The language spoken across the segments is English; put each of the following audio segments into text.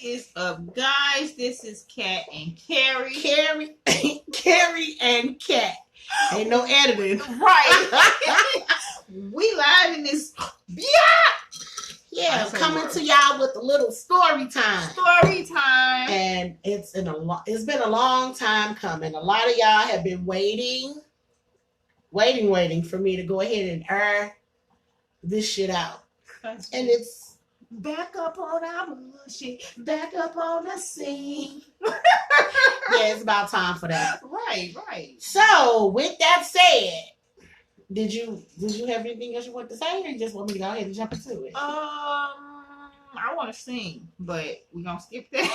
is up, guys? This is Kat and Kerri. Kerri and Kat. Ain't no editing. Right. We live in this. Yeah, coming to y'all with a little story time. And it's been a long time coming. A lot of y'all have been waiting for me to go ahead and air this shit out. And it's back up on our bullshit, back up on the scene. Yeah, it's about time for that. Right. So, with that said, did you have anything else you want to say, or you just want me to go ahead and jump into it? I want to sing, but we're gonna skip that.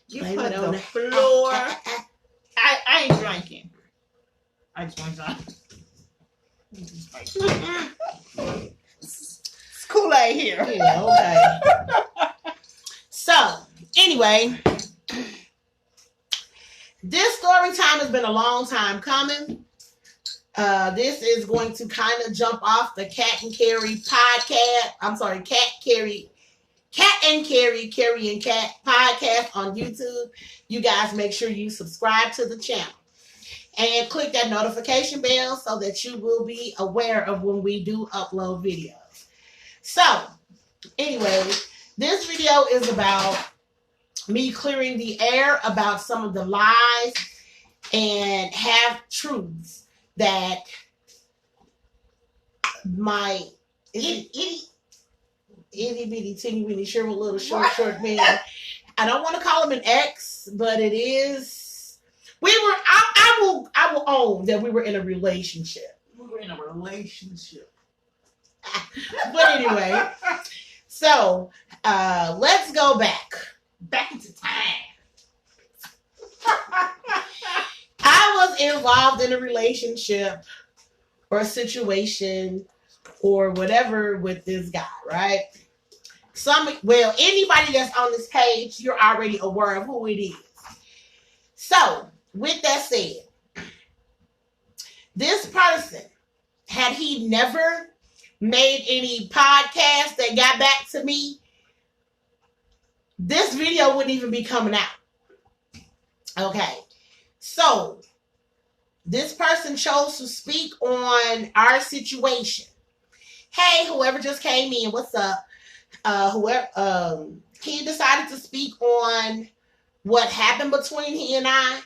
You put on the floor. I ain't drinking. I just want to drink. It's Kool-Aid here. Yeah, okay. So, anyway, this story time has been a long time coming. This is going to kind of jump off the Kat&Kerri podcast. I'm sorry, Kat&Kerri, Kerri&Kat podcast on YouTube. You guys make sure you subscribe to the channel and click that notification bell so that you will be aware of when we do upload videos. So, anyway, this video is about me clearing the air about some of the lies and half-truths that my itty bitty teeny weeny shriveled little short man. I don't want to call him an ex, but it is. I will own that we were in a relationship. But anyway, so let's go back into time. I was involved in a relationship or a situation or whatever with this guy, right? Anybody that's on this page, you're already aware of who it is. So, with that said, this person, had he never made any podcasts that got back to me, this video wouldn't even be coming out. Okay. So, this person chose to speak on our situation. Hey, whoever just came in, what's up? He decided to speak on what happened between he and I.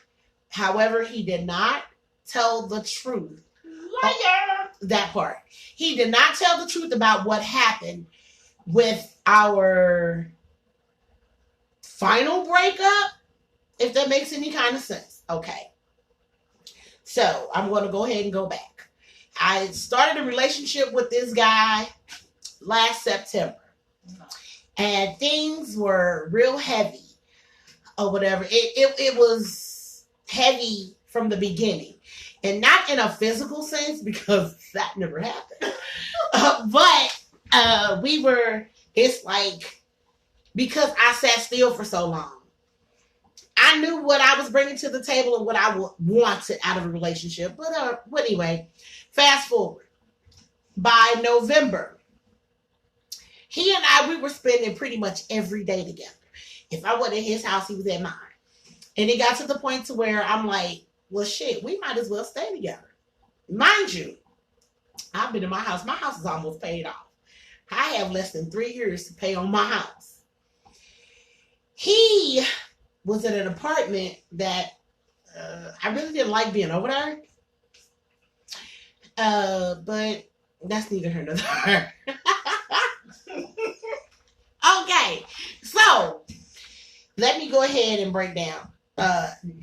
However, he did not tell the truth. Liar! That part. He did not tell the truth about what happened with our final breakup, if that makes any kind of sense. Okay. So, I'm going to go ahead and go back. I started a relationship with this guy last September. And things were real heavy or whatever. It was heavy from the beginning. And not in a physical sense, because that never happened. But it's like, because I sat still for so long, I knew what I was bringing to the table and what I wanted out of a relationship. But anyway, fast forward. By November, he and I, we were spending pretty much every day together. If I wasn't at his house, he was at mine. And it got to the point to where I'm like, well, shit, we might as well stay together. Mind you, I've been in my house. My house is almost paid off. I have less than 3 years to pay on my house. He was in an apartment that I really didn't like being over there. But that's neither here nor there. Okay, so let me go ahead and break down.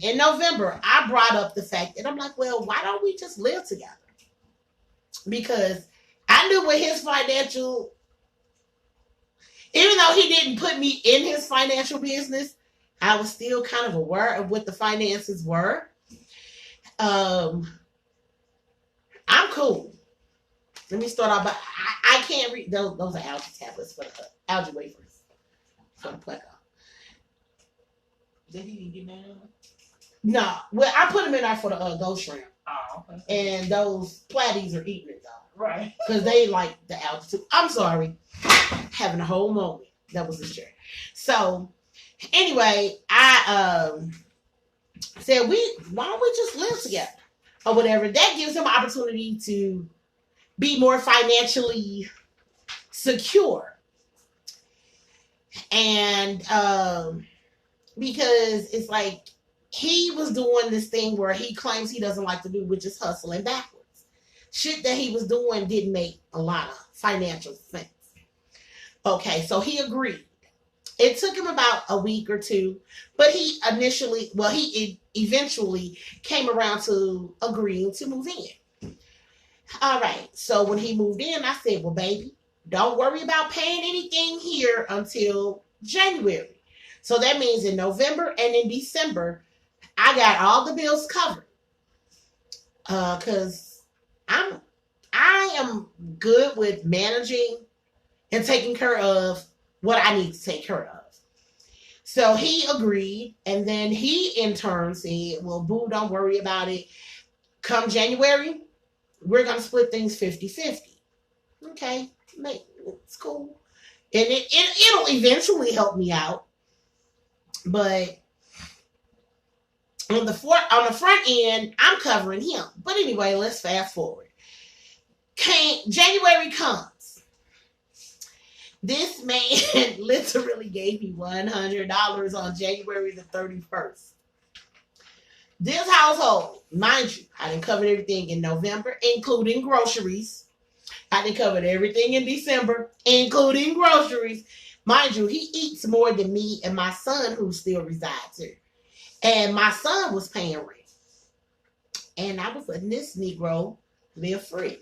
In November, I brought up the fact that I'm like, well, why don't we just live together? Because I knew what his financial, even though he didn't put me in his financial business, I was still kind of aware of what the finances were. I'm cool. Let me start off, but I can't read those are algae tablets for the algae wafers for the pleco. Did he get down? No. Well, I put them in there for the ghost shrimp. Oh, okay. And those platies are eating it though. Right. Because they like the altitude. I'm sorry. Having a whole moment. That was this chair. So anyway, I said why don't we just live together? Or whatever. That gives him an opportunity to be more financially secure. And because it's like he was doing this thing where he claims he doesn't like to do, which is hustling backwards. Shit that he was doing didn't make a lot of financial sense. Okay, so he agreed. It took him about a week or two, but he eventually came around to agreeing to move in. All right, so when he moved in, I said, well, baby, don't worry about paying anything here until January. So that means in November and in December, I got all the bills covered. Because I am good with managing and taking care of what I need to take care of. So he agreed, and then he in turn said, well, boo, don't worry about it. Come January, we're going to split things 50-50. Okay, it's cool. And it'll eventually help me out. But on the front end, I'm covering him. But anyway, let's fast forward. January comes. This man literally gave me $100 on January the 31st. This household, mind you, I done covered everything in November, including groceries. I done covered everything in December, including groceries. Mind you, he eats more than me and my son, who still resides here. And my son was paying rent. And I was letting this Negro live free.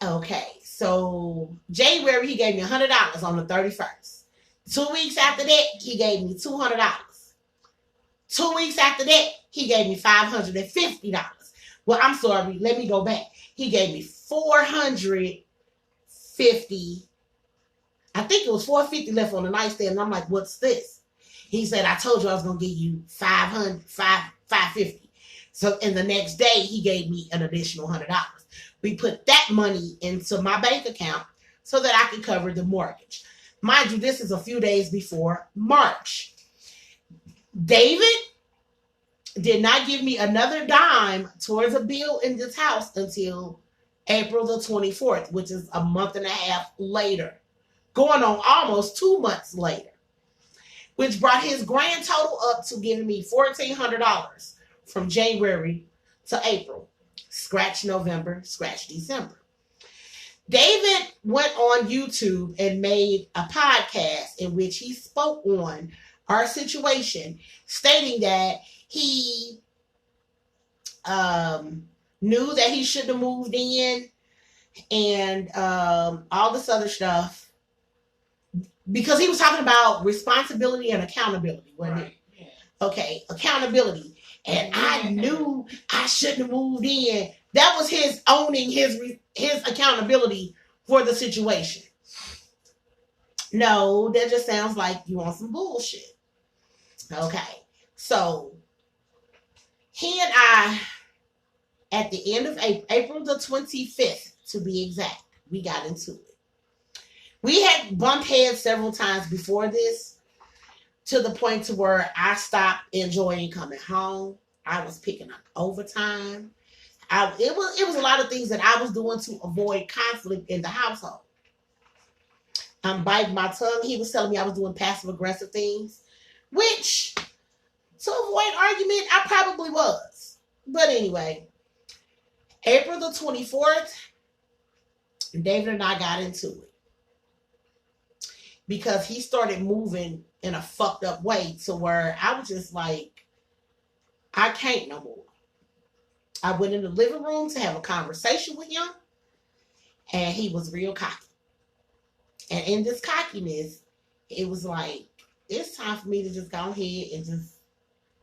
Okay, so January, he gave me $100 on the 31st. 2 weeks after that, he gave me $200. 2 weeks after that, he gave me $550. Well, I'm sorry, let me go back. He gave me $450. I think it was $450 left on the nightstand. And I'm like, what's this? He said, I told you I was going to give you $550. So, and the next day, he gave me an additional $100. We put that money into my bank account so that I could cover the mortgage. Mind you, this is a few days before March. David did not give me another dime towards a bill in this house until April the 24th, which is a month and a half later. Going on almost 2 months later. Which brought his grand total up to giving me $1,400 from January to April. Scratch November, scratch December. David went on YouTube and made a podcast in which he spoke on our situation, stating that he knew that he shouldn't have moved in and all this other stuff. Because he was talking about responsibility and accountability, wasn't it? Yeah. Okay, accountability. And I knew I shouldn't have moved in. That was his owning his accountability for the situation. No, that just sounds like you want some bullshit. Okay, so he and I, at the end of April the 25th, to be exact, we got into it. We had bumped heads several times before this, to the point to where I stopped enjoying coming home. I was picking up overtime. It was a lot of things that I was doing to avoid conflict in the household. I'm biting my tongue. He was telling me I was doing passive aggressive things, which to avoid argument, I probably was. But anyway, April the 24th, David and I got into it. Because he started moving in a fucked up way to where I was just like, I can't no more. I went in the living room to have a conversation with him, and he was real cocky. And in this cockiness, it was like, it's time for me to just go ahead and just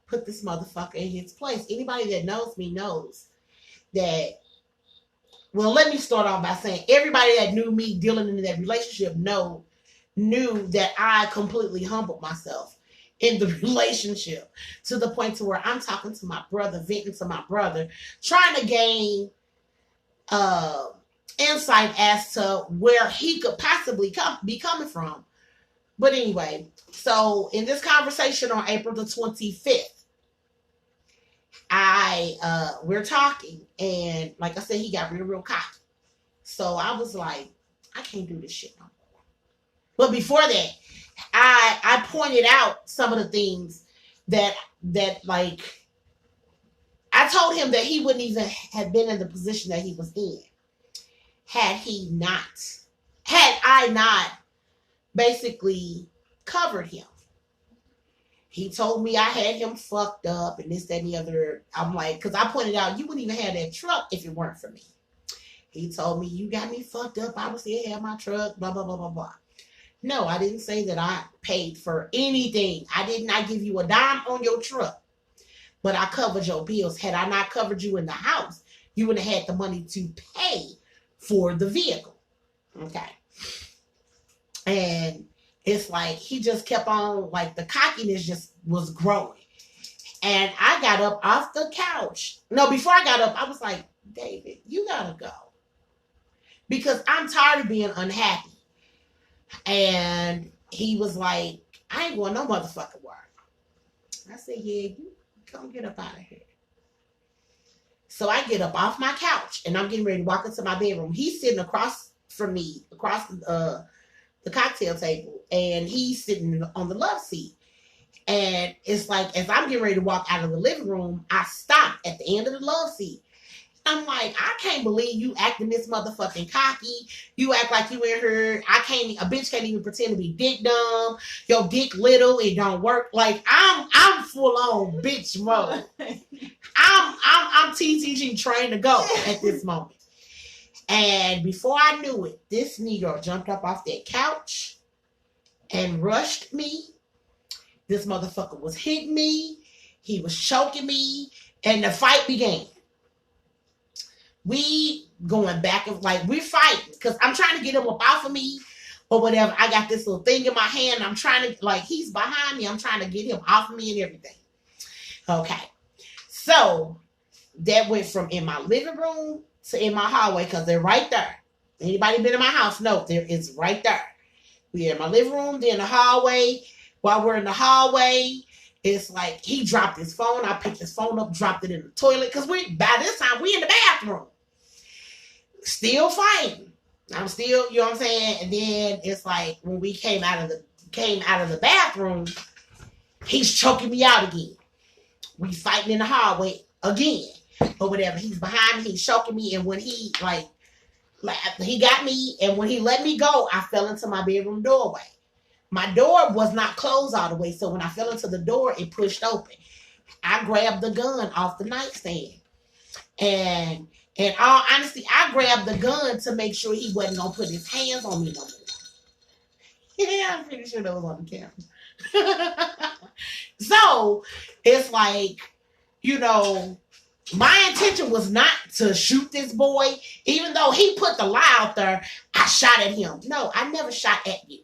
put this motherfucker in his place. Anybody that knows me knows that, well, let me start off by saying everybody that knew me dealing in that relationship knew that I completely humbled myself in the relationship to the point to where I'm talking to my brother, venting to my brother, trying to gain uh, insight as to where he could possibly be coming from. But anyway, so in this conversation on April the 25th, we're talking, and like I said, he got real cocky. So I was like, I can't do this shit no more. But before that, I pointed out some of the things that like, I told him that he wouldn't even have been in the position that he was in had I not basically covered him. He told me I had him fucked up and this, that, and the other. I'm like, because I pointed out, you wouldn't even have that truck if it weren't for me. He told me, you got me fucked up. I would still have my truck, blah, blah, blah, blah, blah. No, I didn't say that I paid for anything. I did not give you a dime on your truck. But I covered your bills. Had I not covered you in the house, you would have had the money to pay for the vehicle. Okay. And it's like he just kept on, like the cockiness just was growing. And I got up off the couch. No, before I got up, I was like, David, you gotta go. Because I'm tired of being unhappy. And he was like, I ain't going no motherfucking work. I said, yeah, you come get up out of here. So I get up off my couch and I'm getting ready to walk into my bedroom. He's sitting across from me, across the cocktail table, and he's sitting on the love seat. And it's like, as I'm getting ready to walk out of the living room, I stop at the end of the love seat. I'm like, I can't believe you acting this motherfucking cocky. You act like you in her. A bitch can't even pretend to be dick dumb. Your dick little, it don't work. Like I'm full on bitch mode. I'm TTG trained to go at this moment. And before I knew it, this Negro jumped up off that couch and rushed me. This motherfucker was hitting me. He was choking me, and the fight began. We going back and like we're fighting because I'm trying to get him up off of me or whatever. I got this little thing in my hand. I'm trying to, like, he's behind me. I'm trying to get him off of me and everything. Okay. So that went from in my living room to in my hallway because they're right there. Anybody been in my house? No, it's right there. We're in my living room, then the hallway. While we're in the hallway, it's like he dropped his phone. I picked his phone up, dropped it in the toilet because by this time we in the bathroom. Still fighting. I'm still, you know what I'm saying? And then it's like when we came out of the bathroom, he's choking me out again. We fighting in the hallway again. Or whatever. He's behind me, he's choking me, and when he like he got me, and when he let me go, I fell into my bedroom doorway. My door was not closed all the way, so when I fell into the door, it pushed open. I grabbed the gun off the nightstand. And in all honesty, I grabbed the gun to make sure he wasn't going to put his hands on me no more. Yeah, I'm pretty sure that was on the camera. So, it's like, you know, my intention was not to shoot this boy. Even though he put the lie out there, I shot at him. No, I never shot at you.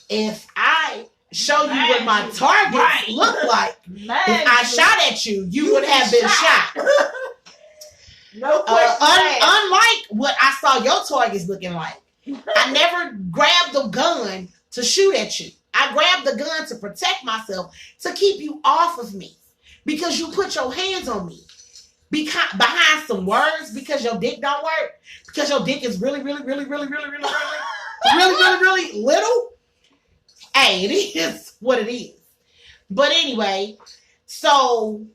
If I show you what my targets look like, if I shot at you, you would have been shot. No question. Unlike what I saw your targets looking like. I never grabbed the gun to shoot at you. I grabbed the gun to protect myself, to keep you off of me. Because you put your hands on me. Behind some words, because your dick don't work. Because your dick is really, really, really, really, really, really, really, really, really, really little. Hey, it is what it is. But anyway, so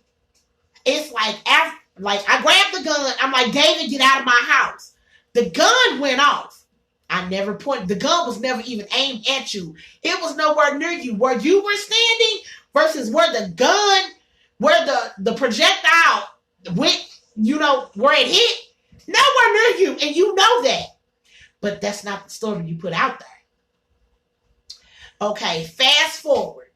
it's like I grabbed the gun. I'm like, David, get out of my house. The gun went off. I never pointed. The gun was never even aimed at you. It was nowhere near you. Where you were standing versus where the gun, where the projectile went, you know, where it hit, nowhere near you. And you know that. But that's not the story you put out there. Okay, fast forward.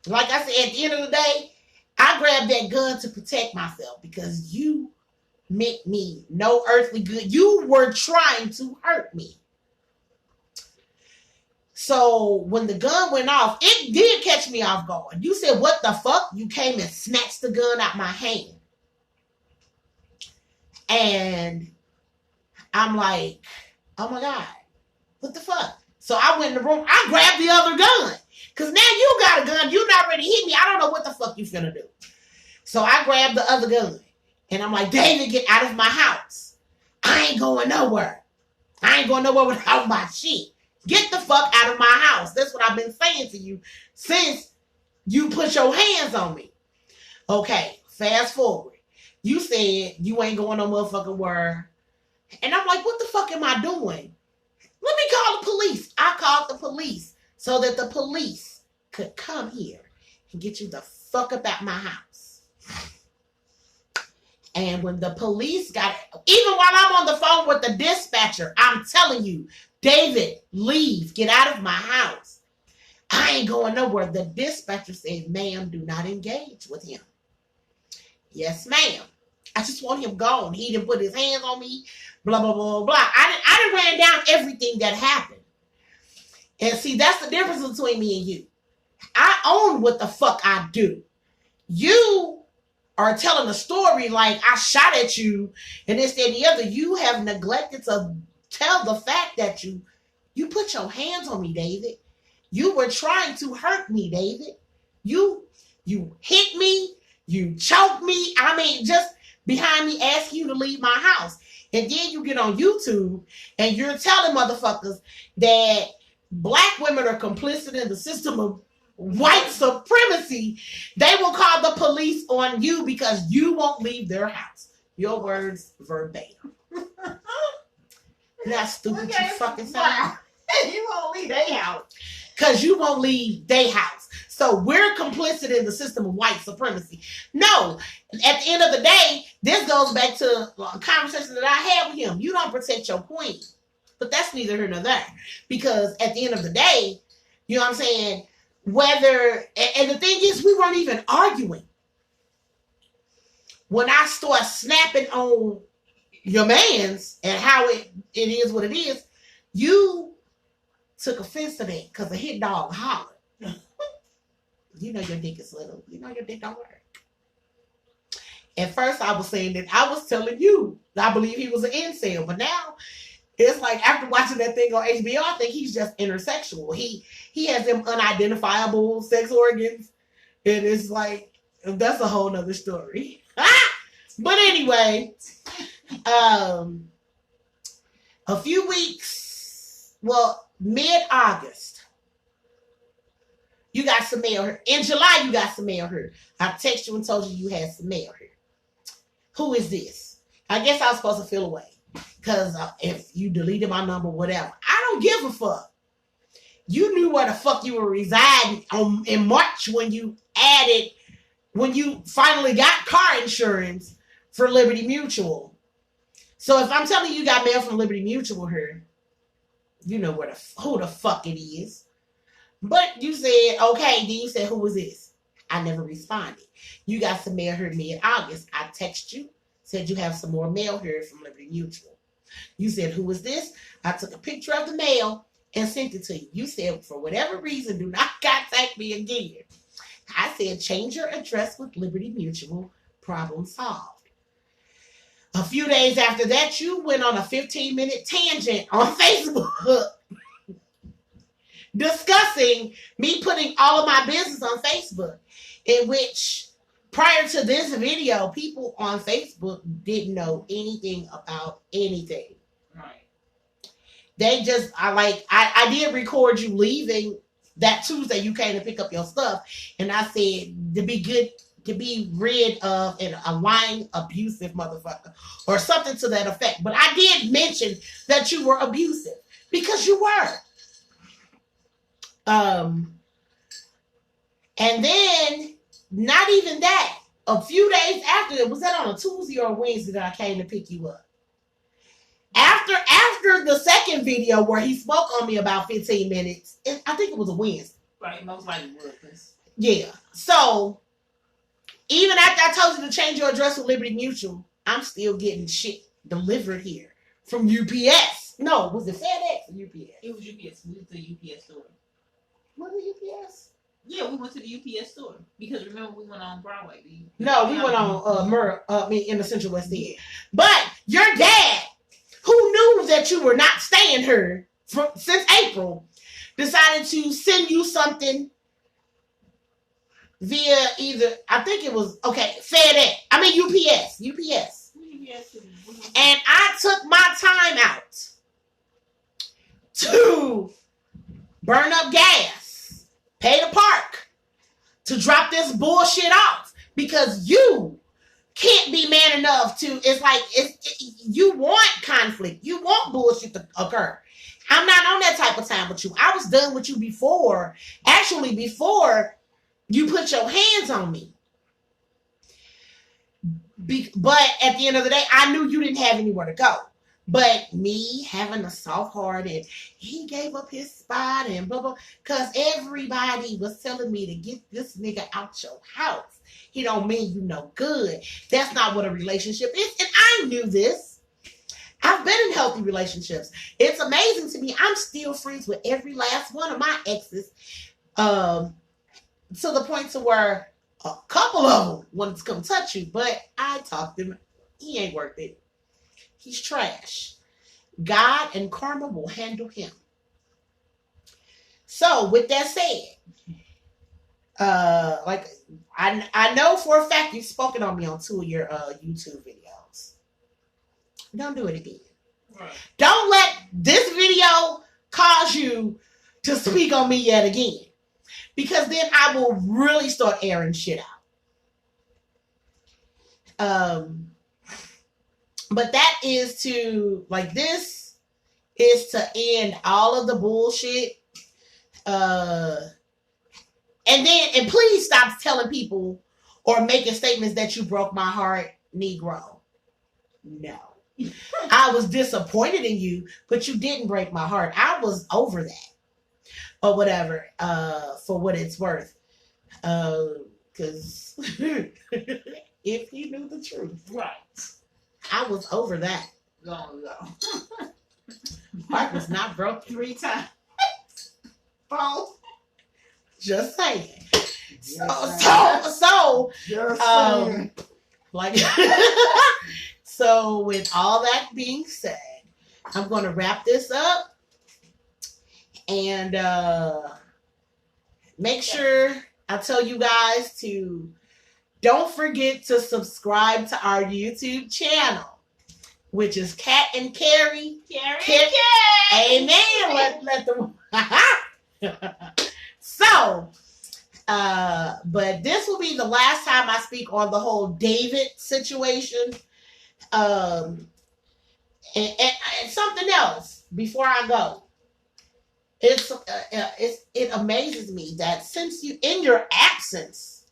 Like I said, at the end of the day, I grabbed that gun to protect myself because you meant me no earthly good. You were trying to hurt me. So when the gun went off, it did catch me off guard. You said, what the fuck? You came and snatched the gun out my hand. And I'm like, oh my God, what the fuck? So I went in the room. I grabbed the other gun. Because now you got a gun. You not ready to hit me. I don't know what the fuck you finna do. So I grabbed the other gun. And I'm like, David, get out of my house. I ain't going nowhere. I ain't going nowhere without my shit. Get the fuck out of my house. That's what I've been saying to you since you put your hands on me. Okay, fast forward. You said you ain't going no motherfucking where. And I'm like, what the fuck am I doing? Let me call the police. I called the police so that the police could come here and get you the fuck up out my house. And when the police got, even while I'm on the phone with the dispatcher, I'm telling you, David, leave, get out of my house. I ain't going nowhere. The dispatcher said, ma'am, do not engage with him. Yes, ma'am. I just want him gone. He didn't put his hands on me, blah, blah, blah, blah. I done ran down everything that happened. And see, that's the difference between me and you. I own what the fuck I do. You are telling a story like I shot at you and this, that, and the other. You have neglected to tell the fact that you put your hands on me, David. You were trying to hurt me, David. You hit me. You choked me. I mean, just behind me asking you to leave my house. And then you get on YouTube and you're telling motherfuckers that black women are complicit in the system of white supremacy. They will call the police on you because you won't leave their house. Your words verbatim. That's stupid. Okay, you fucking sound. You won't leave their house. Because you won't leave their house. So we're complicit in the system of white supremacy. No, at the end of the day, this goes back to a conversation that I had with him. You don't protect your queen. But that's neither here nor there. Because at the end of the day, you know what I'm saying? Whether, and the thing is, we weren't even arguing. When I start snapping on your mans and how it is what it is, you took offense to that because a hit dog hollered. You know your dick is little. You know your dick don't work. At first I was saying that I was telling you I believe he was an incel, but now it's like after watching that thing on HBO, I think he's just intersexual. He has them unidentifiable sex organs, and it's like that's a whole nother story. But anyway, a few weeks, well, mid-August, you got some mail here. In July, you got some mail here. I texted you and told you had some mail here. Who is this? I guess I was supposed to feel away. Because if you deleted my number, whatever. I don't give a fuck. You knew where the fuck you were residing in March when you finally got car insurance for Liberty Mutual. So if I'm telling you got mail from Liberty Mutual here, you know who the fuck it is. But you said, okay, then you said, who is this? I never responded. You got some mail here mid-August. I text you, said you have some more mail here from Liberty Mutual. You said, who is this? I took a picture of the mail and sent it to you. You said, for whatever reason, do not contact me again. I said, change your address with Liberty Mutual. Problem solved. A few days after that, you went on a 15-minute tangent on Facebook discussing me putting all of my business on Facebook, in which prior to this video, people on Facebook didn't know anything about anything. Right. They just, I did record you leaving that Tuesday. You came to pick up your stuff. And I said, to be rid of a lying, abusive motherfucker or something to that effect. But I did mention that you were abusive because you were. And then not even that. A few days after, was that on a Tuesday or a Wednesday that I came to pick you up? After the second video where he spoke on me about 15 minutes, I think it was a Wednesday. Right, most likely was. Yeah. So even after I told you to change your address with Liberty Mutual, I'm still getting shit delivered here from UPS. No, was it FedEx or UPS? It was UPS. We went to the UPS store. Was it UPS? Yeah, we went to the UPS store because remember we went on Broadway. No, we went on in the Central West End. But your dad who knew that you were not staying here since April, decided to send you something via either, I think it was, FedEx. I mean UPS. And I took my time out to burn up gas, pay the park, to drop this bullshit off because you can't be man enough to. It's like you want conflict, you want bullshit to occur. I'm not on that type of time with you. I was done with you before you put your hands on me. But at the end of the day, I knew you didn't have anywhere to go. But me having a soft heart and he gave up his spot and blah, blah, because everybody was telling me to get this nigga out your house. He don't mean you no good. That's not what a relationship is. And I knew this. I've been in healthy relationships. It's amazing to me. I'm still friends with every last one of my exes. To the point to where a couple of them wanted to come touch you. But I talked to him. He ain't worth it. He's trash. God and karma will handle him. So, with that said, I know for a fact you've spoken on me on 2 of your YouTube videos. Don't do it again. Right. Don't let this video cause you to speak on me yet again. Because then I will really start airing shit out. But that is this is to end all of the bullshit. And please stop telling people or making statements that you broke my heart, Negro. No. I was disappointed in you, but you didn't break my heart. I was over that. Or whatever, for what it's worth. Because if he knew the truth. Right. I was over that. Long ago. Heart was not broke 3 times. 4. Just saying. So with all that being said, I'm going to wrap this up and make sure I tell you guys to don't forget to subscribe to our YouTube channel, which is Kat&Kerri. Kerri&Kat. Amen. Let them. So, but this will be the last time I speak on the whole David situation. And something else before I go. It amazes me that since you, in your absence,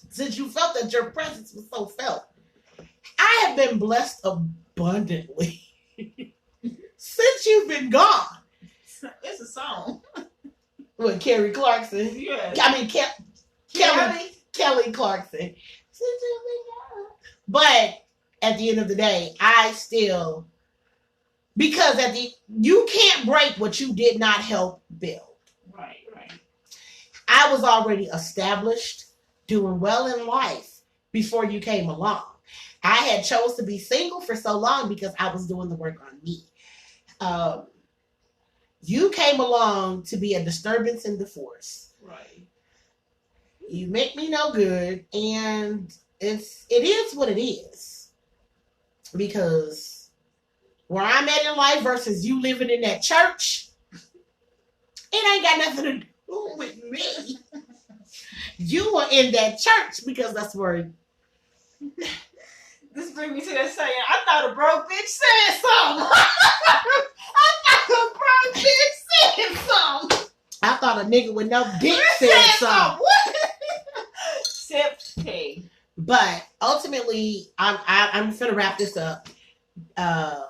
since you felt that your presence was so felt, I have been blessed abundantly since you've been gone. It's a song. With Kerri Clarkson. Yes. I mean, Kelly Clarkson. Since you've been gone. But at the end of the day, I still, because you can't break what you did not help build. Right. I was already established, doing well in life before you came along. I had chose to be single for so long because I was doing the work on me. You came along to be a disturbance in the force. Right. You make me no good, and it is what it is. Because where I'm at in life versus you living in that church, it ain't got nothing to do with me. You were in that church because that's where. This brings me to that saying, I thought a broke bitch said something. I thought a nigga with no dick said something. Sip. But ultimately, I'm gonna wrap this up. I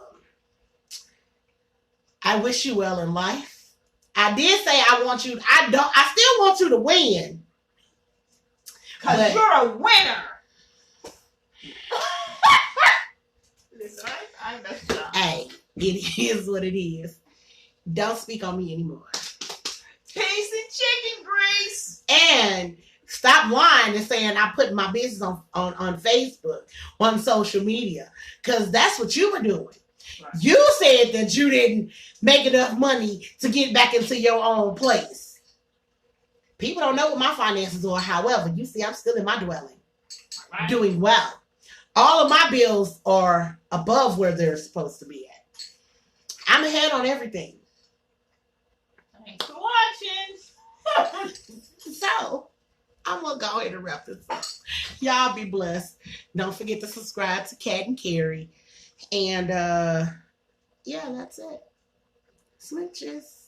wish you well in life. I did say I want you. I still want you to win. Because you're a winner. Listen, I messed up. Hey, it is what it is. Don't speak on me anymore. Peace and chicken grease. And stop lying and saying I put my business on Facebook, on social media. Because that's what you were doing. Right. You said that you didn't make enough money to get back into your own place. People don't know what my finances are. However, you see, I'm still in my dwelling, Right. doing well. All of my bills are above where they're supposed to be at. I'm ahead on everything. Thanks for watching. So, I'm going to go ahead and wrap this up. Y'all be blessed. Don't forget to subscribe to Kat&Kerri. And, yeah, that's it. Smooches.